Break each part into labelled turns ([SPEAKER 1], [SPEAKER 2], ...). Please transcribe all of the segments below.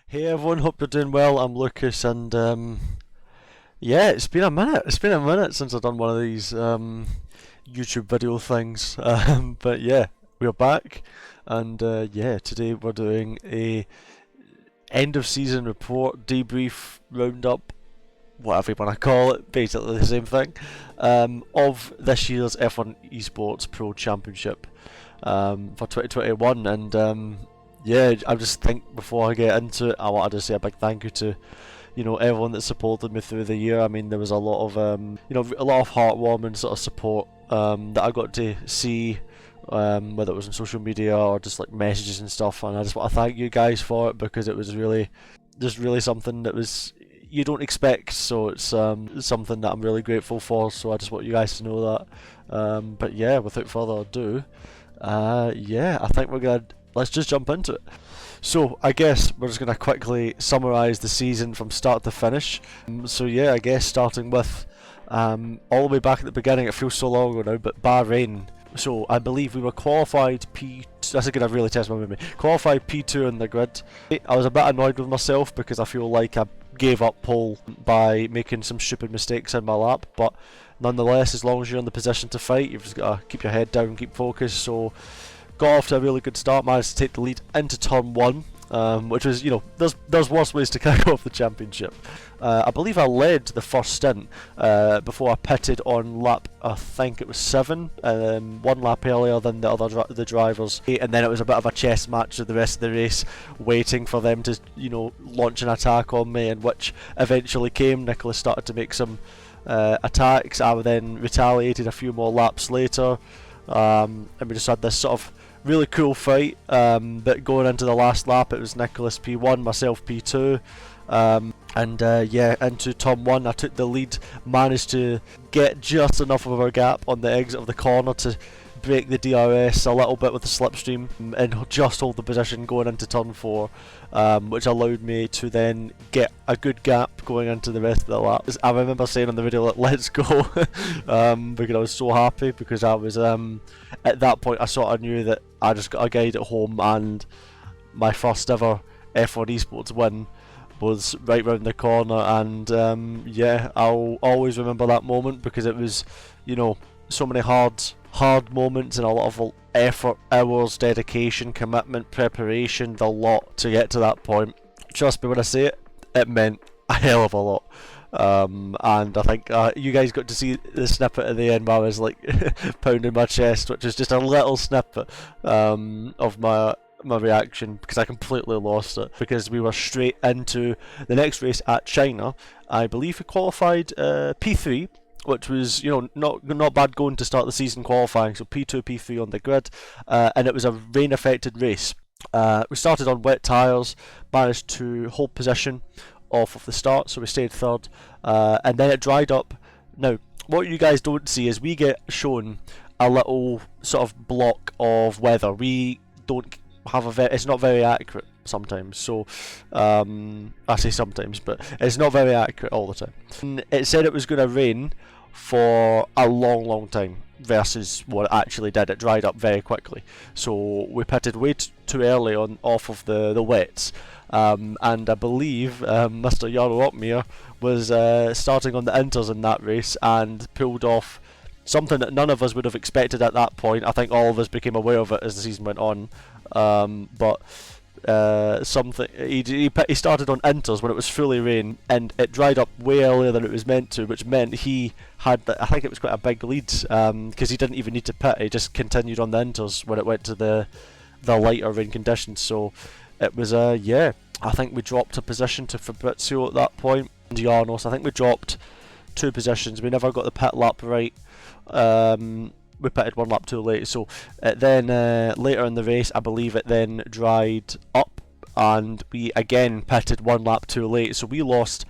[SPEAKER 1] Hey everyone, hope you're doing well. I'm Lucas, and yeah, it's been a minute. It's been a minute since I've done one of these YouTube video things. But yeah, we're back, and yeah, today we're doing a end of season report, debrief, roundup, whatever you want to call it, basically the same thing, of this year's F1 Esports Pro Championship for 2021, and yeah, I just think before I get into it, I wanted to say a big thank you to, everyone that supported me through the year. I mean, there was a lot of, a lot of heartwarming sort of support that I got to see, whether it was on social media or just like messages and stuff. And I just want to thank you guys for it, because it was just really something that was you don't expect. So it's something that I'm really grateful for. So I just want you guys to know that. But yeah, without further ado, yeah, I think let's just jump into it. So I guess we're just going to quickly summarise the season from start to finish. So yeah, I guess starting with all the way back at the beginning, it feels so long ago now, but Bahrain. So I believe we were qualified that's going to really test my memory. Qualified P2 in the grid. I was a bit annoyed with myself because I feel like I gave up pole by making some stupid mistakes in my lap, but nonetheless, as long as you're in the position to fight, you've just got to keep your head down, keep focused. So got off to a really good start, managed to take the lead into turn 1, which was, there's worse ways to kick off the championship. I believe I led the first stint before I pitted on lap, I think it was 7, 1 lap earlier than the drivers, and then it was a bit of a chess match with the rest of the race, waiting for them to, launch an attack on me, and which eventually came. Nicholas started to make some attacks. I then retaliated a few more laps later, and we just had this sort of really cool fight, but going into the last lap it was Nicholas P1, myself P2, and yeah, into turn 1 I took the lead, managed to get just enough of a gap on the exit of the corner to break the DRS a little bit with the slipstream and just hold the position going into turn 4, which allowed me to then get a good gap going into the rest of the lap. I remember saying on the video, like, let's go, because I was so happy, because I was at that point I sort of knew that I just got a guide at home, and my first ever F1 Esports win was right round the corner, and yeah, I'll always remember that moment, because it was, so many hard moments and a lot of effort, hours, dedication, commitment, preparation, the lot to get to that point. Trust me when I say it, it meant a hell of a lot. And I think you guys got to see the snippet at the end where I was like pounding my chest, which is just a little snippet of my reaction, because I completely lost it, because we were straight into the next race at China. I believe we qualified P3, which was, not bad going to start the season qualifying. So P2, P3 on the grid, and it was a rain affected race. We started on wet tyres, managed to hold position off of the start, so we stayed third, and then it dried up. Now, what you guys don't see is we get shown a little sort of block of weather. We don't have it's not very accurate sometimes, so I say sometimes, but it's not very accurate all the time. And it said it was going to rain for a long time versus what it actually did. It dried up very quickly, so we pitted way too early off of the wets, and I believe Mr. Jarro Opmeer was starting on the inters in that race and pulled off something that none of us would have expected at that point. I think all of us became aware of it as the season went on, but something he started on inters when it was fully rain, and it dried up way earlier than it was meant to, which meant he had, I think it was quite a big lead, because he didn't even need to pit. He just continued on the inters when it went to the lighter rain conditions. So it was yeah, I think we dropped a position to Fabrizio at that point, and Janos, I think we dropped 2 positions. We never got the pit lap right. We pitted 1 lap too late, so then later in the race I believe it then dried up, and we again pitted 1 lap too late, so we lost,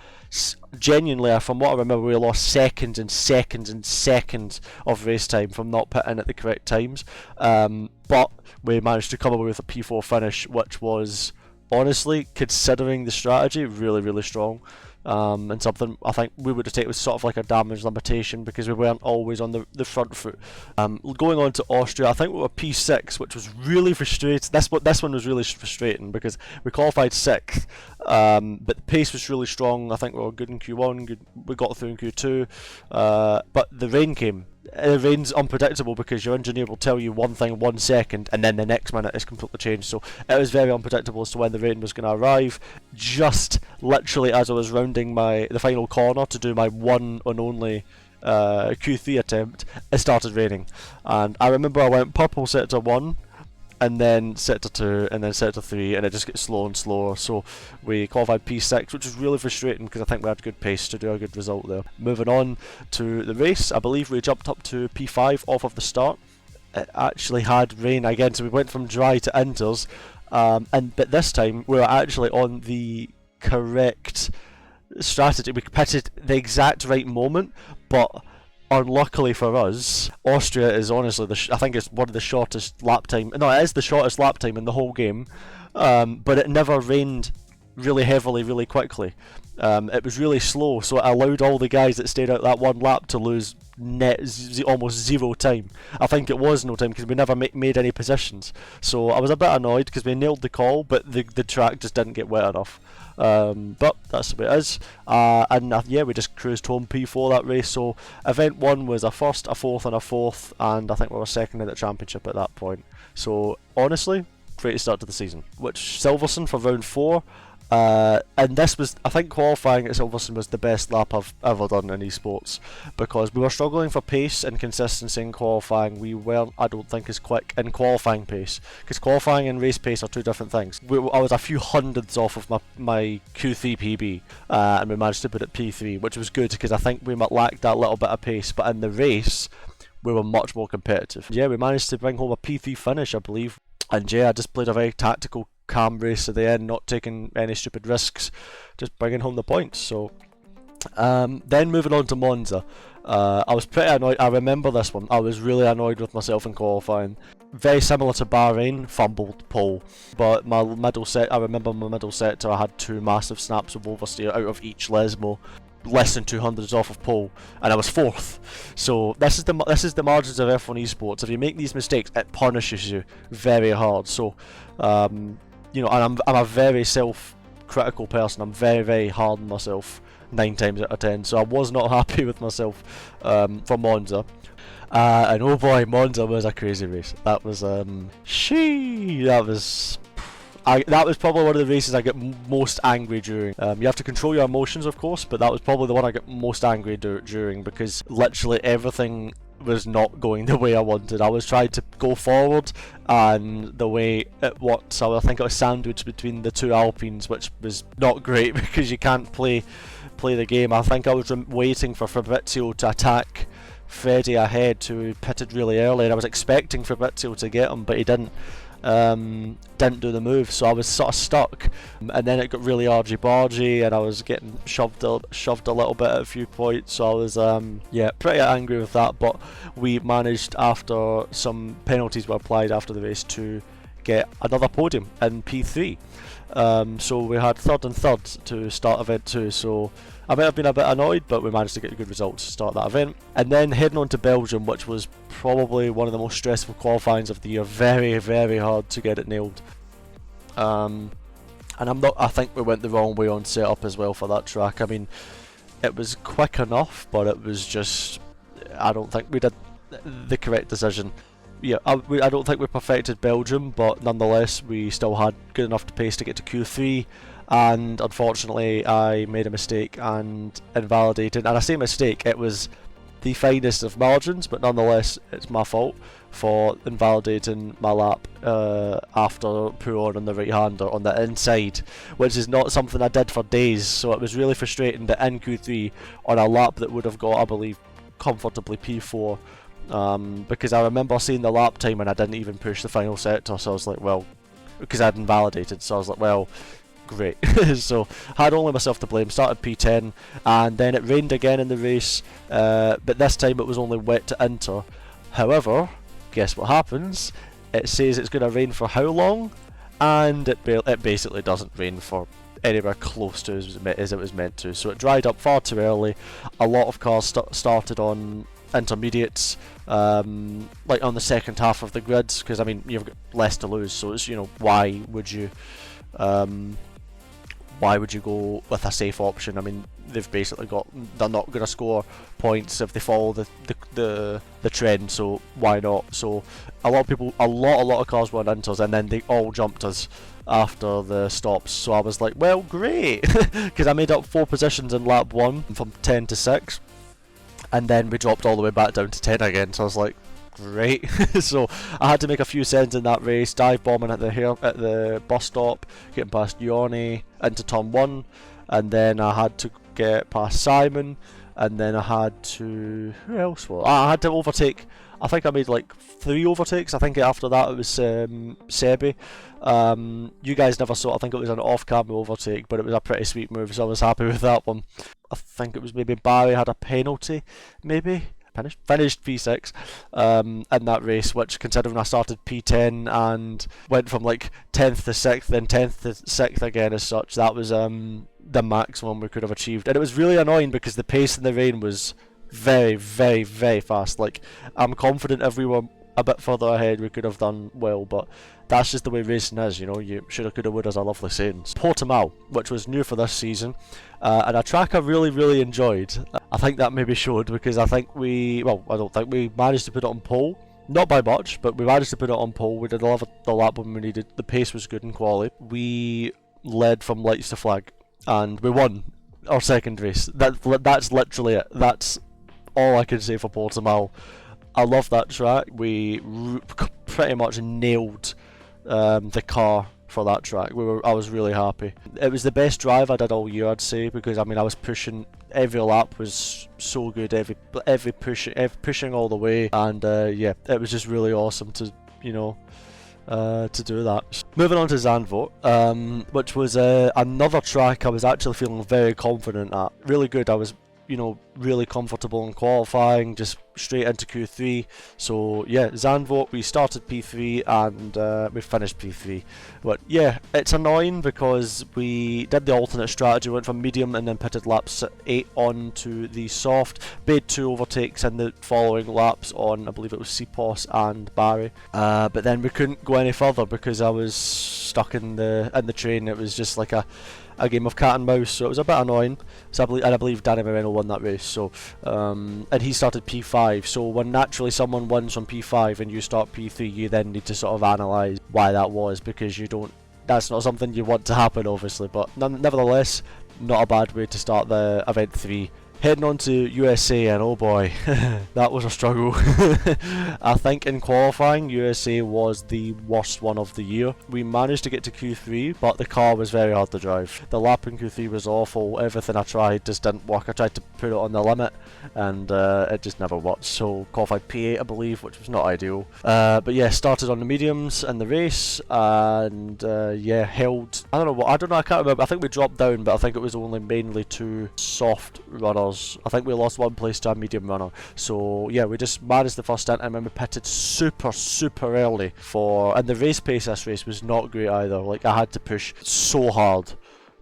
[SPEAKER 1] genuinely, from what I remember, we lost seconds and seconds and seconds of race time from not pitting at the correct times, but we managed to come away with a P4 finish, which was, honestly, considering the strategy, really strong. And something I think we would have taken was sort of like a damage limitation, because we weren't always on the front foot. Going on to Austria, I think we were P6, which was really frustrating. This one was really frustrating, because we qualified 6th, But the pace was really strong. I think we were good in Q1, we got through in Q2, but the rain came. The rain's unpredictable because your engineer will tell you one thing 1 second and then the next minute it's completely changed. So it was very unpredictable as to when the rain was going to arrive. Just literally as I was rounding the final corner to do my one and only Q3 attempt, it started raining. And I remember I went purple sector 1, and then sector 2, and then sector 3, and it just gets slower and slower. So we qualified P6, which was really frustrating because I think we had good pace to do a good result there. Moving on to the race, I believe we jumped up to P5 off of the start. It actually had rain again, so we went from dry to inters, but this time we were actually on the correct strategy. We pitted the exact right moment, but unluckily for us, Austria is honestly I think it's one of the shortest lap time. No, it is the shortest lap time in the whole game, but it never rained really heavily, really quickly. It was really slow, so it allowed all the guys that stayed out that one lap to lose almost zero time. I think it was no time because we never made any positions. So I was a bit annoyed because we nailed the call, but the track just didn't get wet enough. But that's the way it is. Yeah, we just cruised home P4 that race. So event 1 was a first, a fourth, and a fourth, and I think we were second in the championship at that point. So honestly, great start to the season. Which Silverstone for round 4. And this was, I think qualifying at Silverstone was the best lap I've ever done in esports, because we were struggling for pace and consistency in qualifying. We weren't, I don't think, as quick in qualifying pace, because qualifying and race pace are two different things. I was a few hundredths off of my Q3 PB, and we managed to put it P3, which was good because I think we lacked that little bit of pace, but in the race we were much more competitive. Yeah, we managed to bring home a P3 finish, I believe, and yeah, I just played a very tactical, calm race at the end, not taking any stupid risks, just bringing home the points. So then moving on to Monza, I was pretty annoyed. I remember this one, I was really annoyed with myself in qualifying. Very similar to Bahrain, fumbled pole, but my middle set, I remember my middle sector, I had 2 massive snaps of oversteer out of each Lesmo, less than 200s off of pole, and I was 4th. So this is the margins of F1 Esports. If you make these mistakes, it punishes you very hard. So you know, and I'm a very self-critical person. I'm very, very hard on myself 9 times out of 10. So I was not happy with myself for Monza. And oh boy, Monza was a crazy race. That was that was probably one of the races I get most angry during. You have to control your emotions, of course, but that was probably the one I get most angry during, because literally everything was not going the way I wanted. I was trying to go forward, and the way it worked, so I think it was sandwiched between the 2 Alpines, which was not great because you can't play the game. I think I was waiting for Fabrizio to attack Freddie ahead, who pitted really early, and I was expecting Fabrizio to get him, but he didn't do the move, so I was sort of stuck, and then it got really argy-bargy, and I was getting shoved a little bit at a few points, so I was yeah, pretty angry with that. But we managed, after some penalties were applied after the race, to get another podium in P3. So we had 3rd and 3rd to start event 2, so I might have been a bit annoyed, but we managed to get a good result to start that event. And then heading on to Belgium, which was probably one of the most stressful qualifyings of the year. Very, very hard to get it nailed. And I think we went the wrong way on setup as well for that track. I mean, it was quick enough, but it was just, I don't think we did the correct decision. Yeah, I don't think we perfected Belgium, but nonetheless we still had good enough pace to get to Q3, and unfortunately I made a mistake and invalidated. And I say mistake, it was the finest of margins, but nonetheless it's my fault for invalidating my lap after pulling on the right hander on the inside, which is not something I did for days. So it was really frustrating that in Q3 on a lap that would have got, I believe, comfortably P4, because I remember seeing the lap time and I didn't even push the final sector, so I was like, well, because I'd invalidated, so I was like, well, great. So had only myself to blame. Started P10, and then it rained again in the race, but this time it was only wet to enter. However, guess what happens? It says it's going to rain for how long, and it basically doesn't rain for anywhere close to as it was meant to. So it dried up far too early. A lot of cars started on intermediates, like on the second half of the grids, because I mean you've got less to lose, so it's, you know, why would you why would you go with a safe option? I mean, they've basically they're not going to score points if they follow the trend, so why not? So a lot of cars went into us, and then they all jumped us after the stops. So I was like, well, great, because I made up 4 positions in lap 1 from 10 to 6, and then we dropped all the way back down to 10 again. So I was like, great. So I had to make a few sends in that race, dive bombing at the bus stop, getting past Yorny into turn 1, and then I had to get past Simon, and then I had to, who else was I had to overtake. I think I made like 3 overtakes. I think after that it was Sebi. You guys never saw it. I think it was an off-camera overtake, but it was a pretty sweet move, so I was happy with that one. I think it was maybe Barry had a penalty, maybe. Finished P6 in that race, which, considering I started P10 and went from like 10th to 6th, then 10th to 6th again as such, that was the maximum we could have achieved. And it was really annoying because the pace in the rain was very, very, very fast. Like, I'm confident if we were a bit further ahead we could have done well, but that's just the way racing is, you know. You shoulda, coulda, woulda, as a lovely saying. Portimao, which was new for this season, and a track I really, really enjoyed. I think that maybe showed, because I think I don't think we managed to put it on pole. Not by much, but we managed to put it on pole. We did a lot of the lap when we needed. The pace was good in quali. We led from lights to flag, and we won our second race. That's literally it. That's all I can say for Portimao. I love that track. We pretty much nailed the car for that track. I was really happy. It was the best drive I did all year, I'd say, because I mean I was pushing. Every lap was so good. Every pushing all the way, and yeah, it was just really awesome to to do that. Moving on to Zandvoort, which was another track I was actually feeling very confident at. Really good. I was really comfortable in qualifying, just straight into Q3. So yeah, Zandvoort, we started P3 and we finished P3. But yeah, it's annoying because we did the alternate strategy, went from medium and then pitted laps 8 on to the soft, made 2 overtakes in the following laps on, I believe it was Sipos and Barry. But then we couldn't go any further because I was stuck in the train. It was just like a game of cat and mouse, so it was a bit annoying. So I believe Danny Moreno won that race. So and he started P5. So when naturally someone wins from P5 and you start P3, you then need to sort of analyse why that was, because that's not something you want to happen, obviously. But nevertheless, not a bad way to start the event 3. Heading on to USA, and oh boy, that was a struggle. I think in qualifying, USA was the worst one of the year. We managed to get to Q3, but the car was very hard to drive. The lap in Q3 was awful. Everything I tried just didn't work. I tried to put it on the limit, and it just never worked. So qualified P8, I believe, which was not ideal. But yeah, started on the mediums in the race, and yeah, held. I don't know, I can't remember. I think we dropped down, but I think it was only mainly 2 soft runners. I think we lost 1 place to a medium runner. So yeah, we just managed the first stint, and then we pitted super early and the race pace this race was not great either. Like, I had to push so hard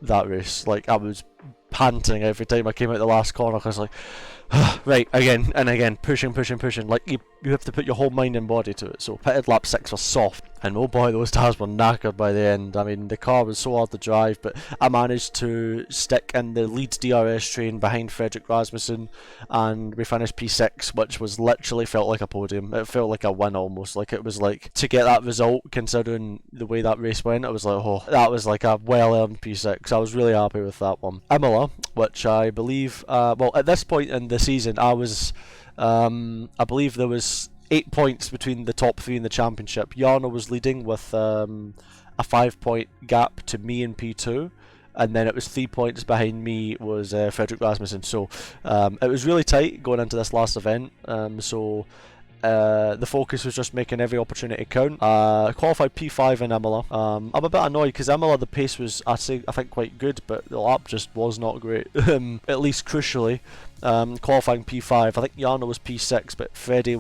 [SPEAKER 1] that race. Like, I was panting every time I came out the last corner, because like, right, again and again, pushing. Like, you have to put your whole mind and body to it. So pitted lap 6 was soft, and oh boy, those tires were knackered by the end. I mean, the car was so hard to drive, but I managed to stick in the Leeds DRS train behind Frederick Rasmussen, and we finished P6, which was literally felt like a podium. It felt like a win almost. Like, it was like, to get that result, considering the way that race went, it was like, oh, that was like a well-earned P6. I was really happy with that one. Imola, which I believe, well, at this point in the season, I was, I believe there was 8 points between the top 3 in the championship. Jarno was leading with a 5-point gap to me in P2, and then it was 3 points behind me was Frederick Rasmussen. So it was really tight going into this last event. So the focus was just making every opportunity count. Qualified P5 in Imola. I'm a bit annoyed because Imola, the pace was, I think, quite good, but the lap just was not great. At least crucially, qualifying P5. I think Jarno was P6, but Freddie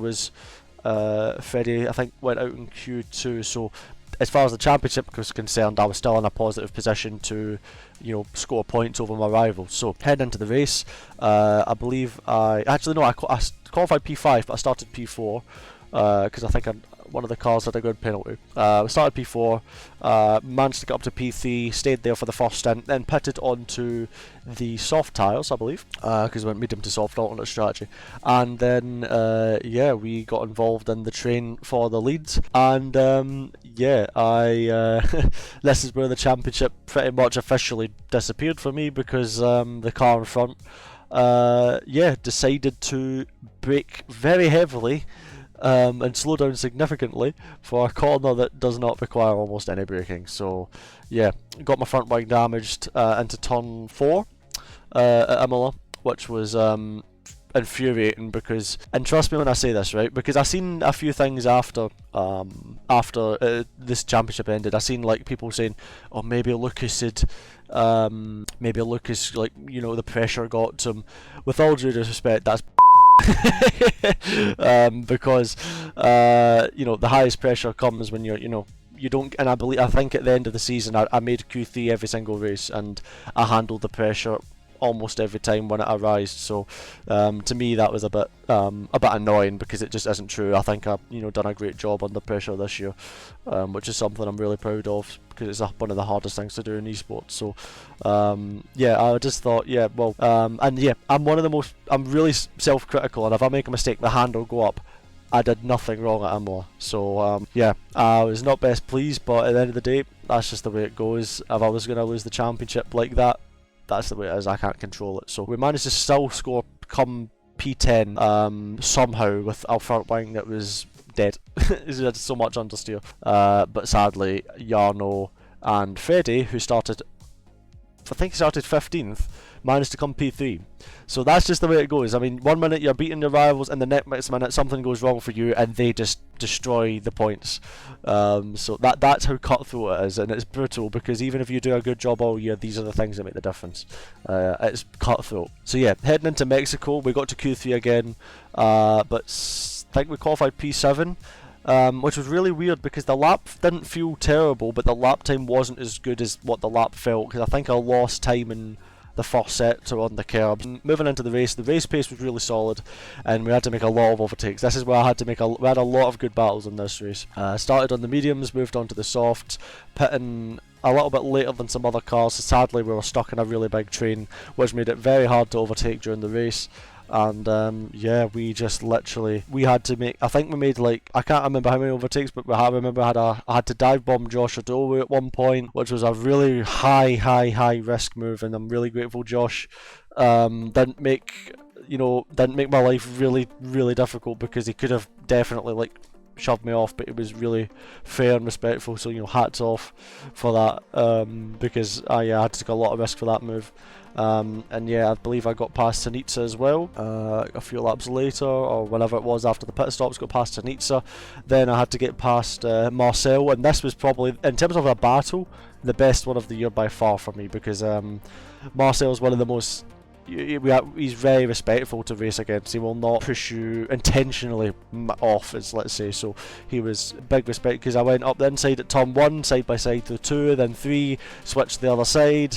[SPEAKER 1] I think went out in Q2. So as far as the championship was concerned, I was still in a positive position to, score points over my rivals. So heading into the race, I believe I qualified P5, but I started P4 because I think one of the cars had a good penalty. We started P4, managed to get up to P3, stayed there for the first stint, then pitted onto the soft tyres, I believe, because we went medium to soft alternate strategy. And then, yeah, we got involved in the train for the leads, and yeah, this is where the championship pretty much officially disappeared for me, because the car in front, yeah, decided to brake very heavily and slow down significantly for a corner that does not require almost any braking. So yeah, got my front wing damaged into turn 4 at Imola, which was infuriating, because, and trust me when I say this, right, because I seen a few things after this championship ended. I seen like people saying, oh, maybe Lucas had like, you know, the pressure got to him. With all due disrespect, that's because you know, the highest pressure comes when you're, you know, you don't, and I think at the end of the season I made Q3 every single race, and I handled the pressure almost every time when it arose. So to me that was a bit annoying, because it just isn't true. I think I've, you know, done a great job under pressure this year, which is something I'm really proud of, because it's one of the hardest things to do in esports. So yeah, I just thought, yeah, well, and yeah, I'm really self-critical, and if I make a mistake, the hand will go up. I did nothing wrong at Imola. So yeah, I was not best pleased, but at the end of the day, that's just the way it goes. If I was going to lose the championship like that, that's the way it is. I can't control it. So we managed to still score come P10 somehow with our front wing that was dead. He had so much understeer. But sadly, Jarno and Freddie, who started, I think he started 15th, managed to come P3. So that's just the way it goes. I mean, one minute you're beating your rivals, and the next minute something goes wrong for you, and they just destroy the points. So that's how cutthroat it is, and it's brutal, because even if you do a good job all year, these are the things that make the difference. It's cutthroat. So yeah, heading into Mexico, we got to Q3 again, but I think we qualified P7. Which was really weird, because the lap didn't feel terrible, but the lap time wasn't as good as what the lap felt, because I think I lost time in the first sector on the curbs. Moving into the race pace was really solid, and we had to make a lot of overtakes. This is where we had a lot of good battles in this race. Started on the mediums, moved on to the softs, pitting a little bit later than some other cars. So sadly, we were stuck in a really big train, which made it very hard to overtake during the race. And yeah, we just literally, we had to make, I think we made like, I can't remember how many overtakes, but I remember I had to dive bomb Josh Adowu at one point, which was a really high risk move, and I'm really grateful Josh didn't make my life really difficult, because he could have definitely like shoved me off, but it was really fair and respectful. So, you know, hats off for that, because I had to take a lot of risk for that move. And yeah, I believe I got past Tanitsa as well, a few laps later, or whenever it was after the pit stops, got past Tanitsa. Then I had to get past Marcel, and this was probably, in terms of a battle, the best one of the year by far for me, because Marcel is one of the most, he's very respectful to race against. He will not push you intentionally off, as let's say. So he was big respect, because I went up the inside at turn 1, side by side through 2, then 3, switched to the other side,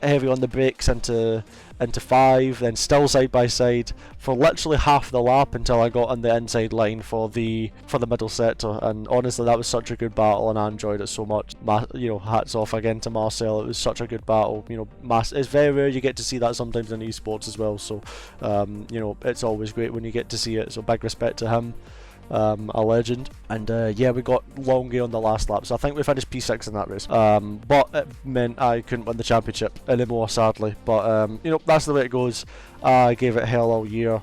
[SPEAKER 1] heavy on the brakes into 5, then still side by side for literally half the lap until I got on the inside line for the middle sector. And honestly, that was such a good battle, and I enjoyed it so much. You know, hats off again to Marcel. It was such a good battle. You know, it's very rare you get to see that sometimes in esports as well. So you know, it's always great when you get to see it. So big respect to him. A legend. And yeah, we got Longy on the last lap, so I think we finished P6 in that race, but it meant I couldn't win the championship anymore, sadly. But you know, that's the way it goes. I gave it hell all year.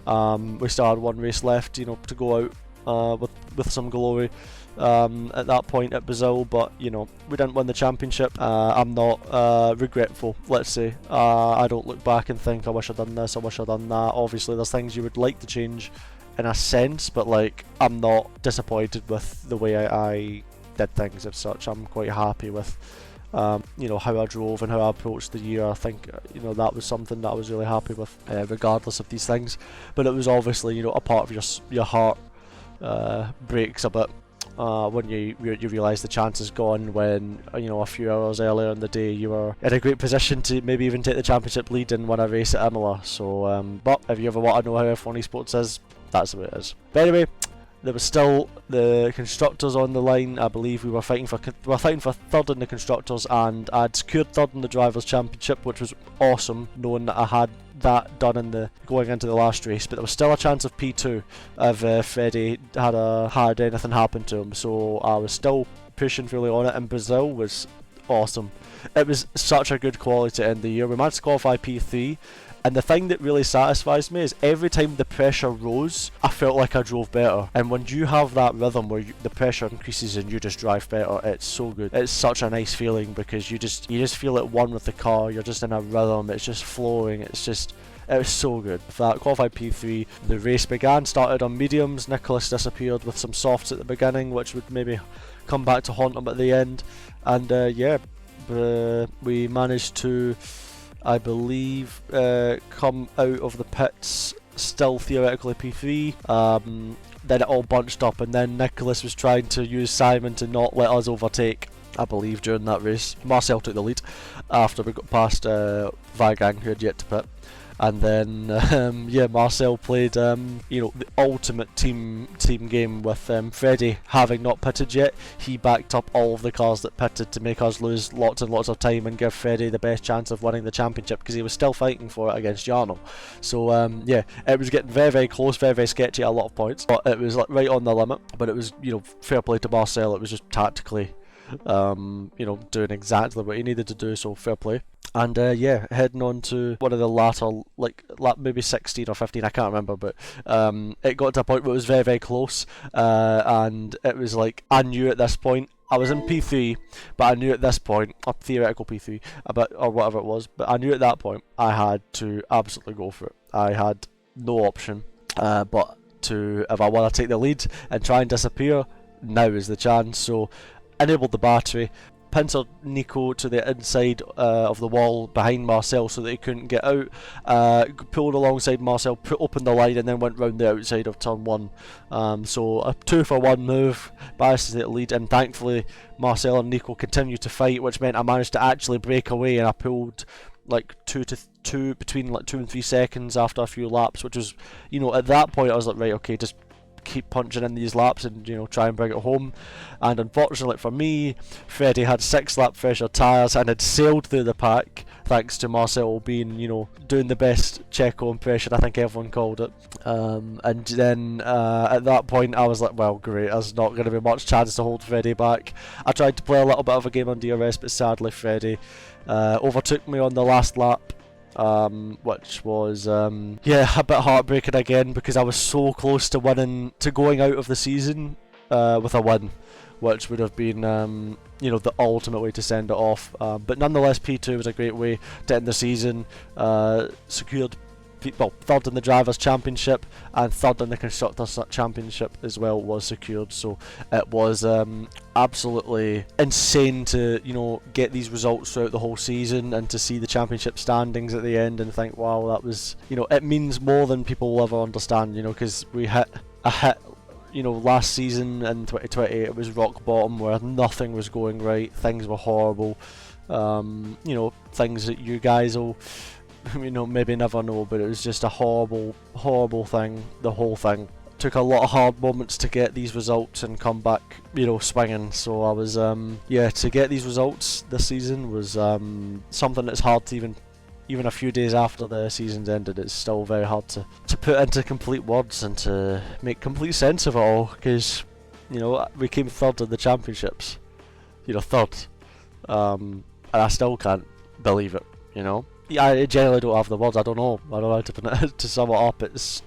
[SPEAKER 1] We still had one race left, you know, to go out with some glory at that point at Brazil, but you know, we didn't win the championship. I'm not regretful, let's say. I don't look back and think I wish I'd done this, I wish I'd done that. Obviously there's things you would like to change in a sense, but like, I'm not disappointed with the way I did things as such. I'm quite happy with you know, how I drove and how I approached the year. I think you know, that was something that I was really happy with, regardless of these things. But it was obviously, you know, a part of your heart breaks a bit when you realise the chance is gone, when you know, a few hours earlier in the day you were in a great position to maybe even take the championship lead and win a race at Imola. So but if you ever want to know how F1 Esports is, that's the way it is. But anyway, there was still the constructors on the line. I believe we were fighting for third in the constructors, and I'd secured third in the drivers' championship, which was awesome, knowing that I had that done in the going into the last race. But there was still a chance of P2 if Freddie had anything happen to him. So I was still pushing fully on it, and Brazil was awesome. It was such a good quality to end the year. We managed to qualify P3. And the thing that really satisfies me is every time the pressure rose, I felt like I drove better. And when you have that rhythm where the pressure increases and you just drive better, it's so good. It's such a nice feeling because you just feel at one with the car. You're just in a rhythm. It's just flowing. It was so good. With that, qualified P3, the race began. Started on mediums. Nicholas disappeared with some softs at the beginning, which would maybe come back to haunt him at the end. And we managed to, I believe, come out of the pits still theoretically P3. Then it all bunched up, and then Nicholas was trying to use Simon to not let us overtake, I believe, during that race. Marcel took the lead after we got past Vagang, who had yet to pit. And then Marcel played the ultimate team game with Freddie having not pitted yet. He backed up all of the cars that pitted to make us lose lots and lots of time and give Freddie the best chance of winning the championship, because he was still fighting for it against Jarno. So it was getting very, very close, very, very sketchy at a lot of points, but it was like right on the limit. But it was, fair play to Marcel. It was just tactically doing exactly what he needed to do, so fair play. And heading on to one of the latter, lap maybe 16 or 15, I can't remember, but it got to a point where it was very, very close, and it was like, I knew at this point, I was in P3, but I knew at this point, or theoretical P3, or whatever it was, but I knew at that point I had to absolutely go for it. I had no option but to, if I want to take the lead and try and disappear, now is the chance. So enabled the battery, pincered Nico to the inside of the wall behind Marcel so that he couldn't get out, pulled alongside Marcel, opened the line, and then went round the outside of turn 1. So a 2-for-1 move, biased to the lead, and thankfully Marcel and Nico continued to fight, which meant I managed to actually break away, and I pulled between 2 and 3 seconds after a few laps, which was, at that point I was like, right, okay, just keep punching in these laps and try and bring it home. And unfortunately for me, Freddie had 6 lap fresher tyres and had sailed through the pack, thanks to Marcel being doing the best Checo impression, I think everyone called it. And then at that point I was like, well, great, there's not going to be much chance to hold Freddie back. I tried to play a little bit of a game on DRS, but sadly Freddie overtook me on the last lap, which was a bit heartbreaking again, because I was so close to going out of the season with a win, which would have been the ultimate way to send it off. But nonetheless, P2 was a great way to end the season. Secured third in the drivers' championship and third in the constructors' championship as well was secured. So it was absolutely insane to get these results throughout the whole season, and to see the championship standings at the end and think, wow, that was it means more than people will ever understand, because we hit last season in 2020 it was rock bottom where nothing was going right, things were horrible, things that you guys will maybe never know, but it was just a horrible, horrible thing. The whole thing took a lot of hard moments to get these results and come back, swinging. So I was, to get these results this season was something that's hard to even a few days after the season's ended, it's still very hard to put into complete words and to make complete sense of it all, because, we came third in the championships, third, and I still can't believe it, I generally don't have the words. I don't know how to sum it up. It's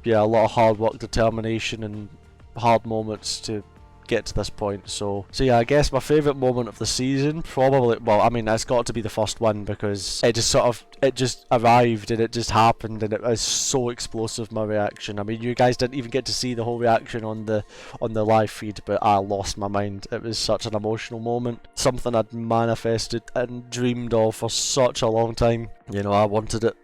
[SPEAKER 1] a lot of hard work, determination, and hard moments to get to this point. So I guess my favourite moment of the season, probably, it's got to be the first one, because it just arrived and it just happened, and it was so explosive, my reaction. You guys didn't even get to see the whole reaction on the live feed, but I lost my mind. It was such an emotional moment, something I'd manifested and dreamed of for such a long time. I wanted it.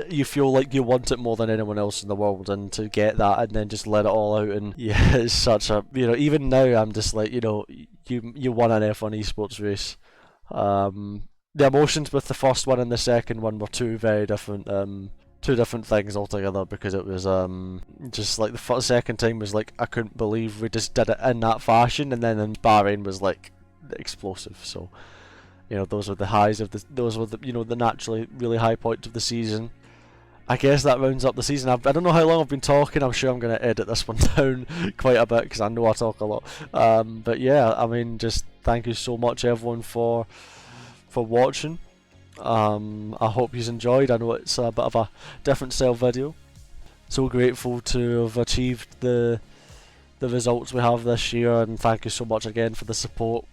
[SPEAKER 1] You feel like you want it more than anyone else in the world, and to get that and then just let it all out, and it's such a, even now I'm just like, you won an F1 Esports race. The emotions with the first one and the second one were two very different two different things altogether, because it was just like the second time was like I couldn't believe we just did it in that fashion, and then in Bahrain was like explosive. So you know, those were the highs of those were the, you know, the naturally really high points of the season. I guess that rounds up the season. I don't know how long I've been talking. I'm sure I'm going to edit this one down quite a bit because I know I talk a lot. But yeah, I mean, just thank you so much everyone for watching. I hope you've enjoyed. I know it's a bit of a different style video. So grateful to have achieved the results we have this year, and thank you so much again for the support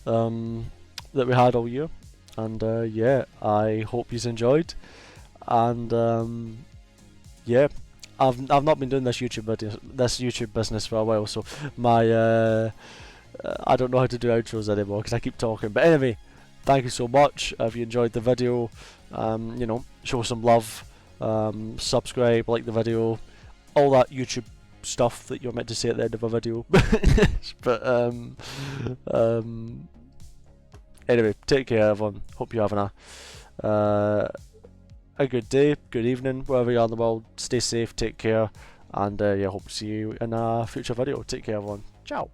[SPEAKER 1] that we had all year. And yeah, I hope you've enjoyed. And yeah, I've not been doing this YouTube business for a while, so my I don't know how to do outros anymore because I keep talking. But anyway, thank you so much. If you enjoyed the video, you know, show some love, subscribe, like the video, all that YouTube stuff that you're meant to say at the end of a video. But anyway, take care everyone. Hope you're having a good day, good evening, wherever you are in the world. Stay safe, take care, and yeah, hope to see you in a future video. Take care everyone. Ciao.